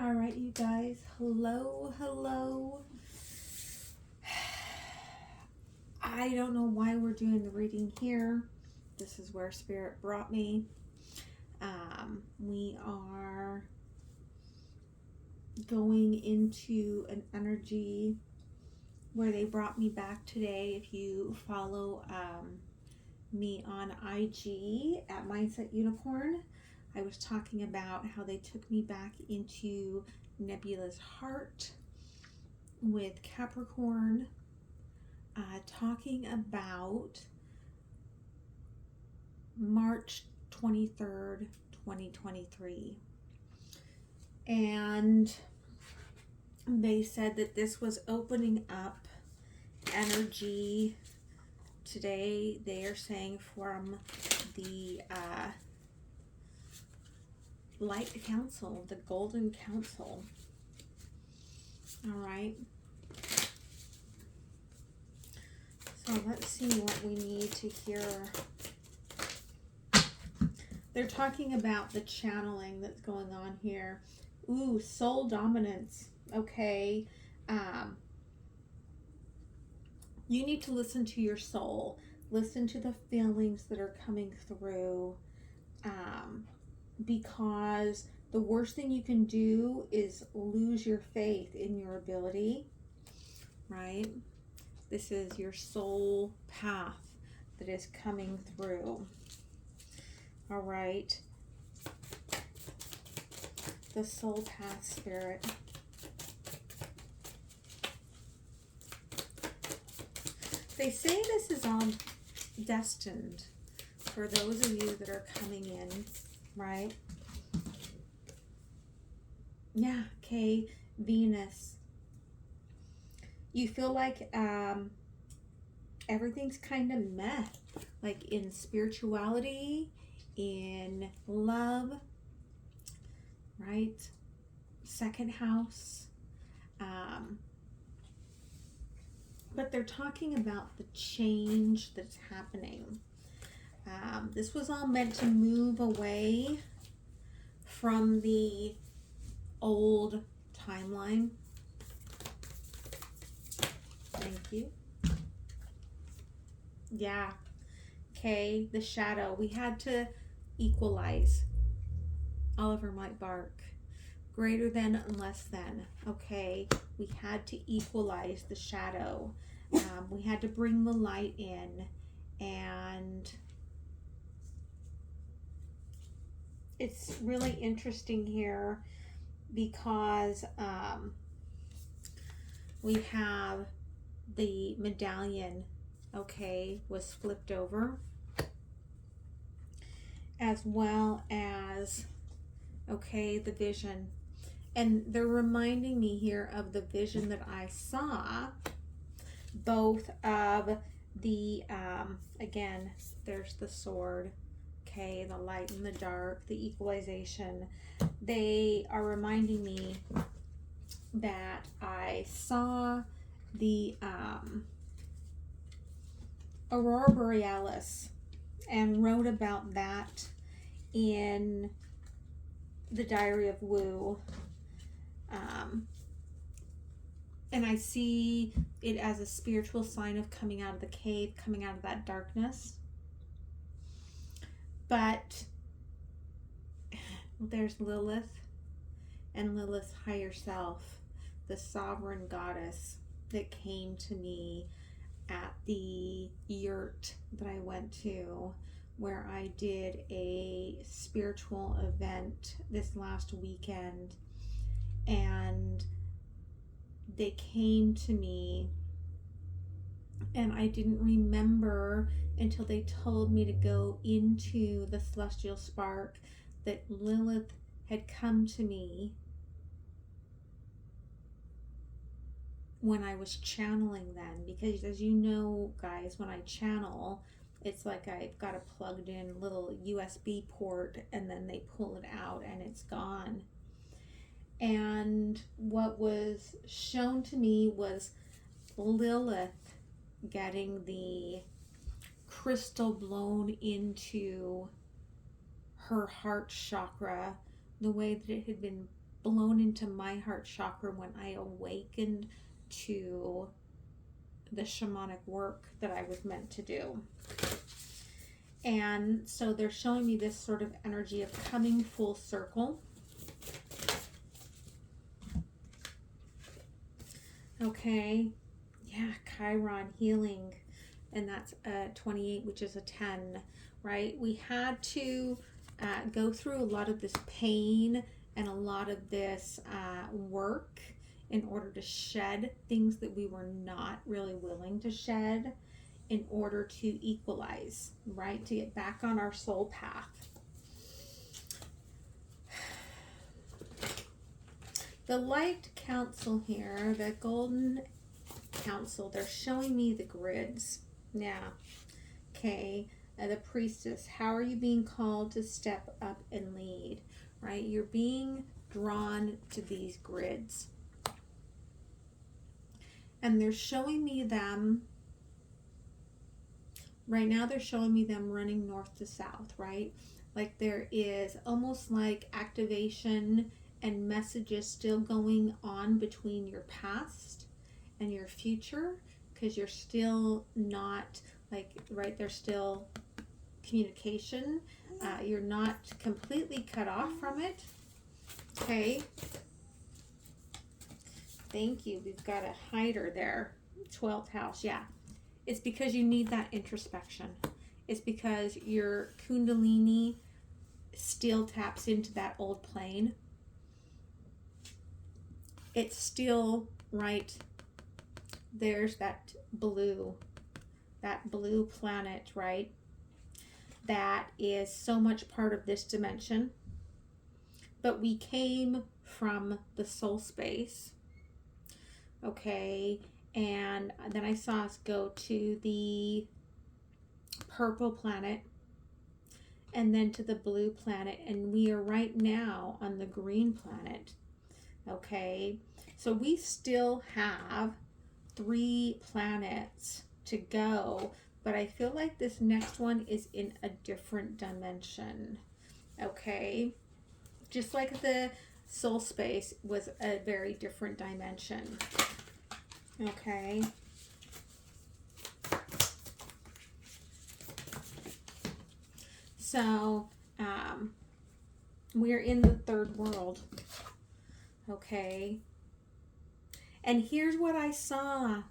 All right, you guys. Hello. I don't know why we're doing the reading here. This is where Spirit brought me. We are going into an energy where they brought me back today. If you follow me on IG at MindsetUnicorn, I was talking about how they took me back into Nebula's heart with Capricorn, talking about March 23rd, 2023. And they said that this was opening up energy today. They are saying from the Light Council, the Golden Council. All right. So let's see what we need to hear. They're talking about the channeling that's going on here. Ooh, soul dominance. Okay. You need to listen to your soul. Listen to the feelings that are coming through. Because the worst thing you can do is lose your faith in your ability, right? This is your soul path that is coming through. All right. The soul path, Spirit. They say this is all destined for those of you that are coming in, right? Yeah, okay, Venus. You feel like everything's kind of meh, like in spirituality, in love, right? Second house. But they're talking about the change that's happening. This was all meant to move away from the old timeline. Thank you. Yeah. Okay, the shadow. We had to equalize. Oliver might bark. Greater than and less than. Okay, we had to equalize the shadow. We had to bring the light in, and it's really interesting here because we have the medallion, okay, was flipped over, as well as, okay, the vision. And they're reminding me here of the vision that I saw, both of the, again, there's the sword, okay, the light and the dark, the equalization. They are reminding me that I saw the Aurora Borealis and wrote about that in the Diary of Wu. And I see it as a spiritual sign of coming out of the cave, coming out of that darkness. But there's Lilith and Lilith's higher self, the sovereign goddess that came to me at the yurt that I went to, where I did a spiritual event this last weekend, and they came to me, and I didn't remember until they told me to go into the celestial spark that Lilith had come to me when I was channeling then, because as you know, guys, when I channel, it's like I've got a plugged in little USB port, and then they pull it out and it's gone. And what was shown to me was Lilith getting the crystal blown into her heart chakra, the way that it had been blown into my heart chakra when I awakened to the shamanic work that I was meant to do. And so they're showing me this sort of energy of coming full circle. Okay. Yeah, Chiron healing. And that's a 28, which is a 10, right? We had to go through a lot of this pain and a lot of this work in order to shed things that we were not really willing to shed, in order to equalize, right? To get back on our soul path. The Light Council here, the Golden Council, they're showing me the grids. Yeah. Okay. The Priestess, how are you being called to step up and lead, right? You're being drawn to these grids. And they're showing me them. Right now they're showing me them running north to south, right? Like there is almost like activation and messages still going on between your past and your future, because you're still not like, right, there's still communication. You're not completely cut off from it. Okay. Thank you. We've got a hider there. 12th house. Yeah. It's because you need that introspection. It's because your Kundalini still taps into that old plane. It's still, right, there's that blue planet, right? That is so much part of this dimension. But we came from the soul space. Okay. And then I saw us go to the purple planet and then to the blue planet. And we are right now on the green planet. Okay. So we still have 3 planets to go. But I feel like this next one is in a different dimension. Okay. Just like the soul space was a very different dimension. Okay. So, we're in the third world. Okay. And here's what I saw.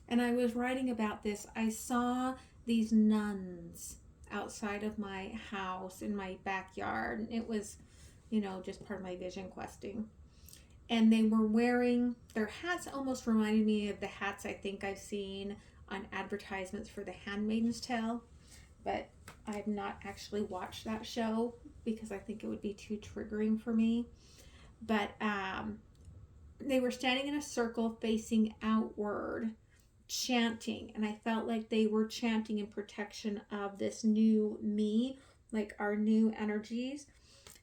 And I was writing about this. I saw these nuns outside of my house in my backyard. And it was, you know, just part of my vision questing. And they were wearing, their hats almost reminded me of the hats I think I've seen on advertisements for The Handmaid's Tale. But I've not actually watched that show because I think it would be too triggering for me. But they were standing in a circle facing outward, chanting. And I felt like they were chanting in protection of this new me, like our new energies.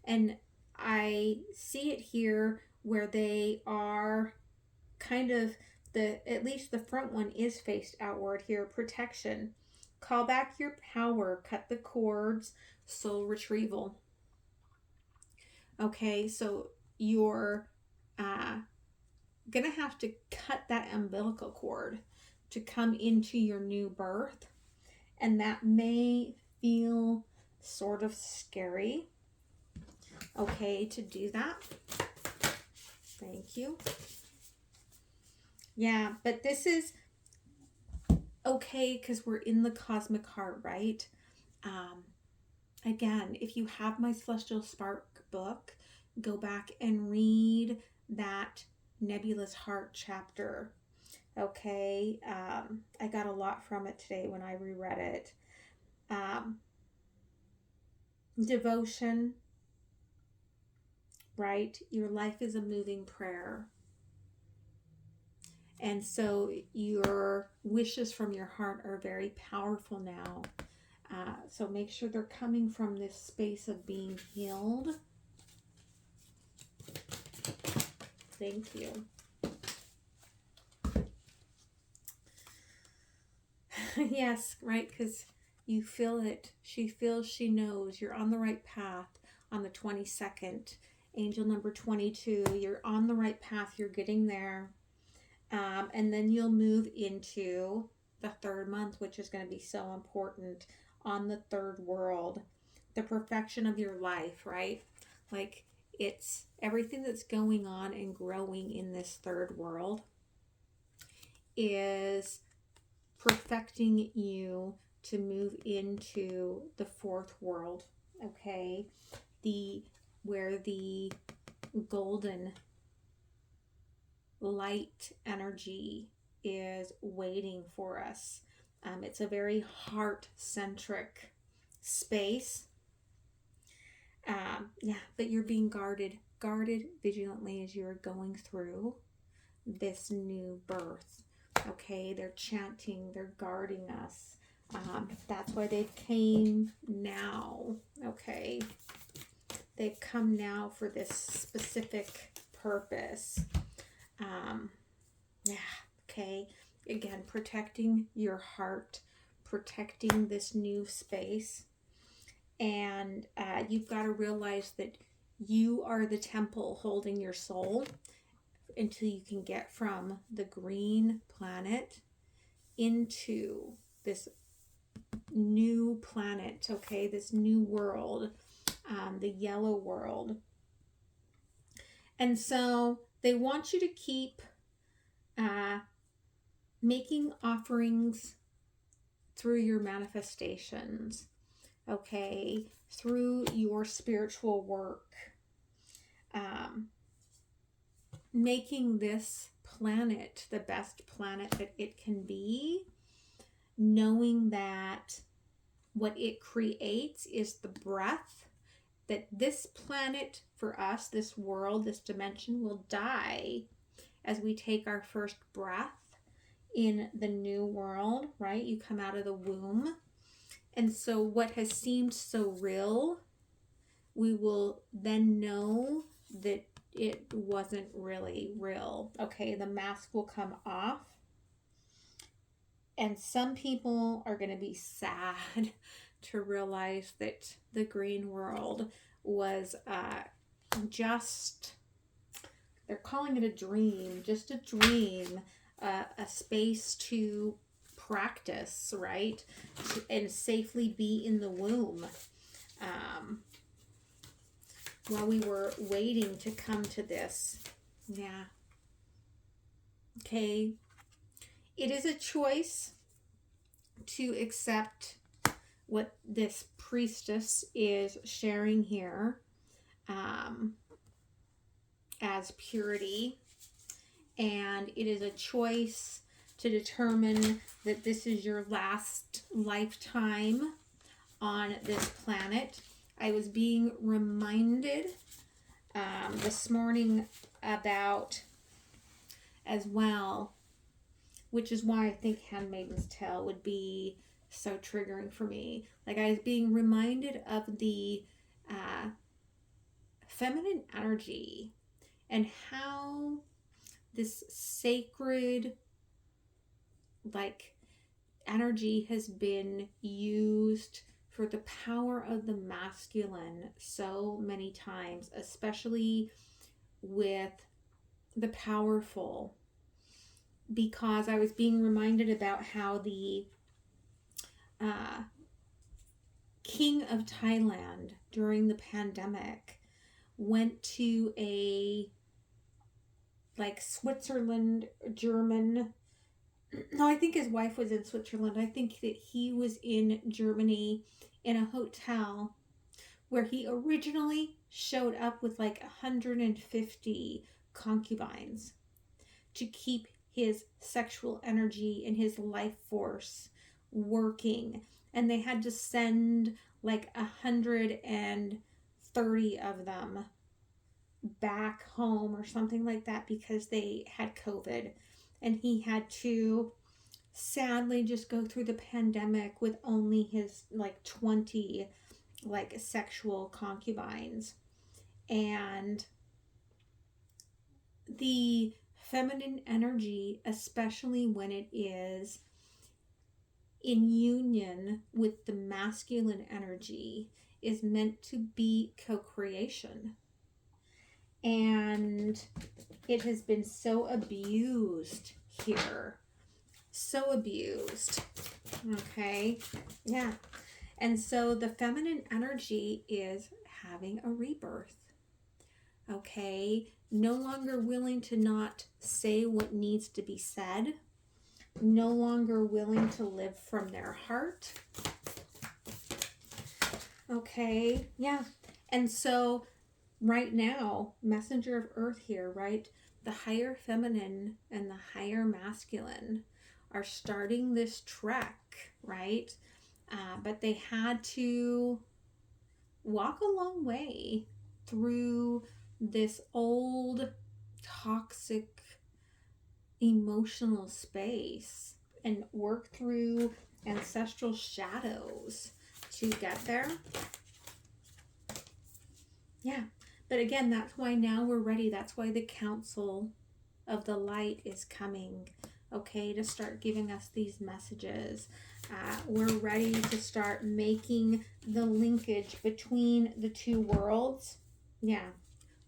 And I see it here where they are kind of, at least the front one is faced outward here, protection. Call back your power, cut the cords, soul retrieval. Okay, so you're gonna have to cut that umbilical cord to come into your new birth. And that may feel sort of scary. Okay, to do that. Thank you. Yeah, but this is okay because we're in the cosmic heart, right? Again, if you have my Celestial Spark book, go back and read that Nebulous Heart chapter. Okay, I got a lot from it today when I reread it. Devotion. Right? Your life is a moving prayer. And so your wishes from your heart are very powerful now. So make sure they're coming from this space of being healed. Thank you. Yes, right? Because you feel it. She feels, she knows you're on the right path on the 22nd. angel number 22. You're on the right path. You're getting there. And then you'll move into the third month, which is going to be so important, on the third world, the perfection of your life, right? Like, it's everything that's going on and growing in this third world is perfecting you to move into the fourth world, okay? Where the golden light energy is waiting for us. It's a very heart-centric space. But you're being guarded vigilantly as you're going through this new birth. Okay, they're chanting, they're guarding us. That's why they came now. Okay, they've come now for this specific purpose. Okay, again, protecting your heart, protecting this new space. And you've got to realize that you are the temple holding your soul until you can get from the green planet into this new planet, okay, this new world, the yellow world. And so they want you to keep making offerings through your manifestations, okay, through your spiritual work, making this planet the best planet that it can be, knowing that what it creates is the breath, that this planet for us, this world, this dimension will die as we take our first breath in the new world, right? You come out of the womb. And so what has seemed so real, we will then know that it wasn't really real. Okay, the mask will come off. And some people are going to be sad to realize that the green world was they're calling it a dream, just a dream, a space to practice, right? And safely be in the womb. While we were waiting to come to this. Yeah. Okay. It is a choice to accept what this priestess is sharing here as purity. And it is a choice to determine that this is your last lifetime on this planet. I was being reminded this morning about as well, which is why I think Handmaid's Tale would be so triggering for me. Like, I was being reminded of the feminine energy and how this sacred, like, energy has been used for the power of the masculine so many times, especially with the powerful, because I was being reminded about how the king of Thailand during the pandemic went to a Switzerland, German. No, I think his wife was in Switzerland. I think that he was in Germany in a hotel where he originally showed up with 150 concubines to keep his sexual energy and his life force working. And they had to send 130 of them back home or something like that because they had COVID. And he had to sadly just go through the pandemic with only his 20 sexual concubines. And the feminine energy, especially when it is in union with the masculine energy, is meant to be co-creation. And it has been so abused here. So abused. Okay. Yeah. And so the feminine energy is having a rebirth. Okay. No longer willing to not say what needs to be said. No longer willing to live from their heart. Okay. Yeah. And so right now, messenger of earth here, right? The higher feminine and the higher masculine are starting this trek, right? But they had to walk a long way through this old toxic emotional space and work through ancestral shadows to get there. Yeah. But again, that's why now we're ready. That's why the Council of the Light is coming, okay, to start giving us these messages. We're ready to start making the linkage between the two worlds. Yeah,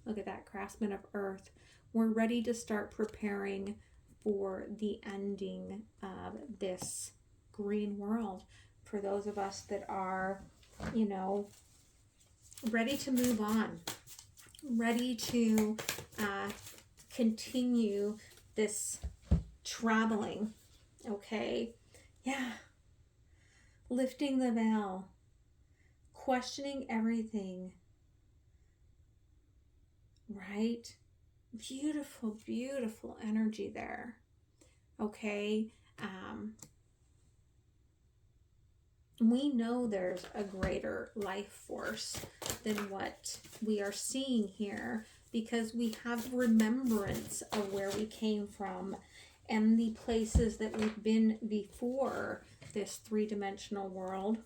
look at that, Craftsman of Earth. We're ready to start preparing for the ending of this green world. For those of us that are, ready to move on, ready to continue this traveling, okay? Yeah. Lifting the veil, questioning everything, right? Beautiful, beautiful energy there, okay? We know there's a greater life force than what we are seeing here, because we have remembrance of where we came from and the places that we've been before this three-dimensional world.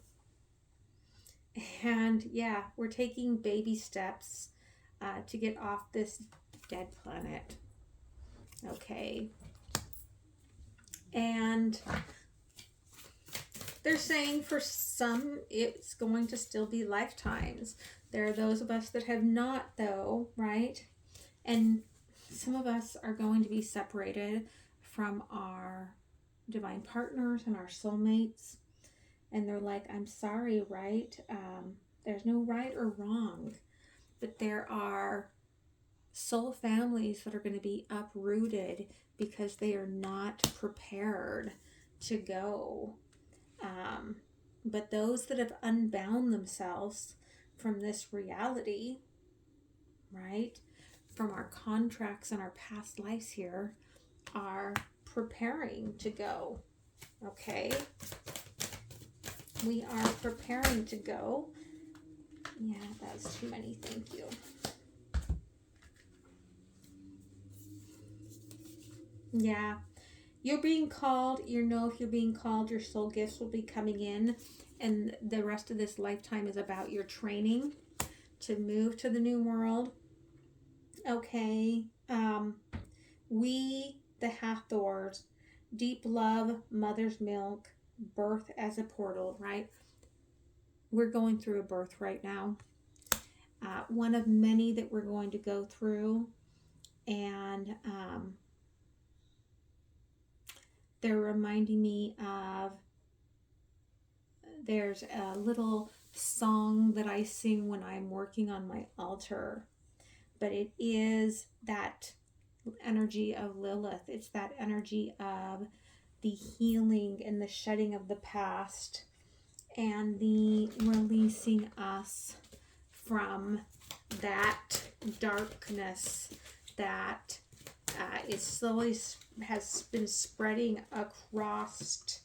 And yeah, we're taking baby steps to get off this dead planet. Okay. And they're saying for some, it's going to still be lifetimes. There are those of us that have not, though, right? And some of us are going to be separated from our divine partners and our soulmates. And they're like, I'm sorry, right? There's no right or wrong. But there are soul families that are going to be uprooted because they are not prepared to go. But those that have unbound themselves from this reality, right, from our contracts and our past lives here, are preparing to go. Okay? We are preparing to go. Yeah, that's too many. Thank you. Yeah. You're being called. You know, if you're being called, your soul gifts will be coming in. And the rest of this lifetime is about your training to move to the new world. Okay. We, the Hathors, deep love, mother's milk, birth as a portal, right? We're going through a birth right now. One of many that we're going to go through. And they're reminding me of, there's a little song that I sing when I'm working on my altar, but it is that energy of Lilith. It's that energy of the healing and the shedding of the past and the releasing us from that darkness that is slowly has been spreading across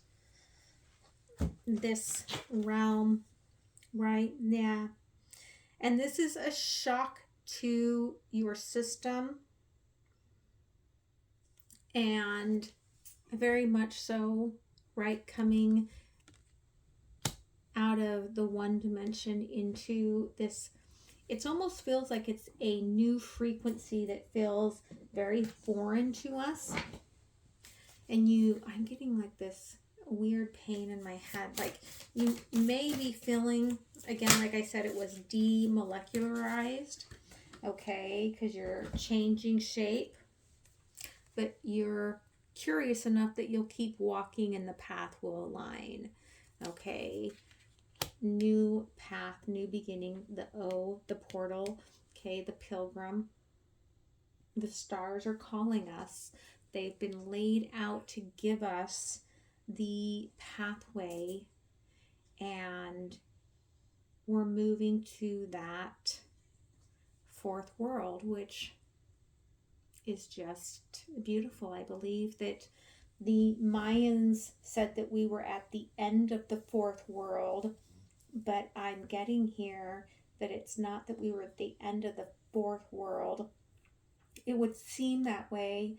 this realm, right? Yeah. And this is a shock to your system, and very much so, right? Coming out of the one dimension into this, it almost feels like it's a new frequency that feels very foreign to us. And I'm getting like this weird pain in my head. Like you may be feeling, again, like I said, it was demolecularized. okay? Because you're changing shape, but you're curious enough that you'll keep walking and the path will align, okay? New path, new beginning, the O, the portal, okay, the pilgrim. The stars are calling us. They've been laid out to give us the pathway, and we're moving to that fourth world, which is just beautiful. I believe that the Mayans said that we were at the end of the fourth world, but I'm getting here that it's not that we were at the end of the fourth world. It would seem that way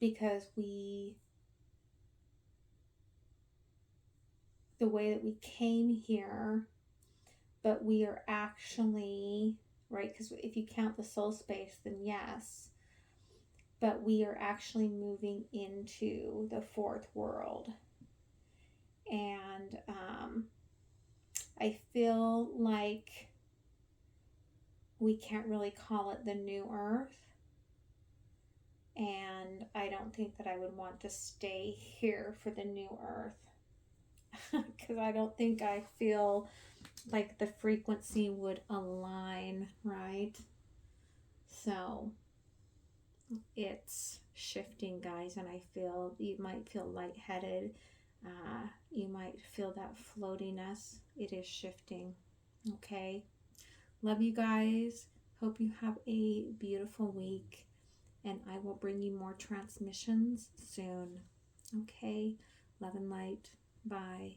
because the way that we came here, but we are actually, right, because if you count the soul space, then yes, but we are actually moving into the fourth world. And I feel like we can't really call it the new earth. And I don't think that I would want to stay here for the new earth. Because I don't think I feel like the frequency would align, right? So it's shifting, guys, and I feel you might feel lightheaded. You might feel that floatiness. It is shifting. Okay. Love you guys. Hope you have a beautiful week, and I will bring you more transmissions soon. Okay. Love and light. Bye.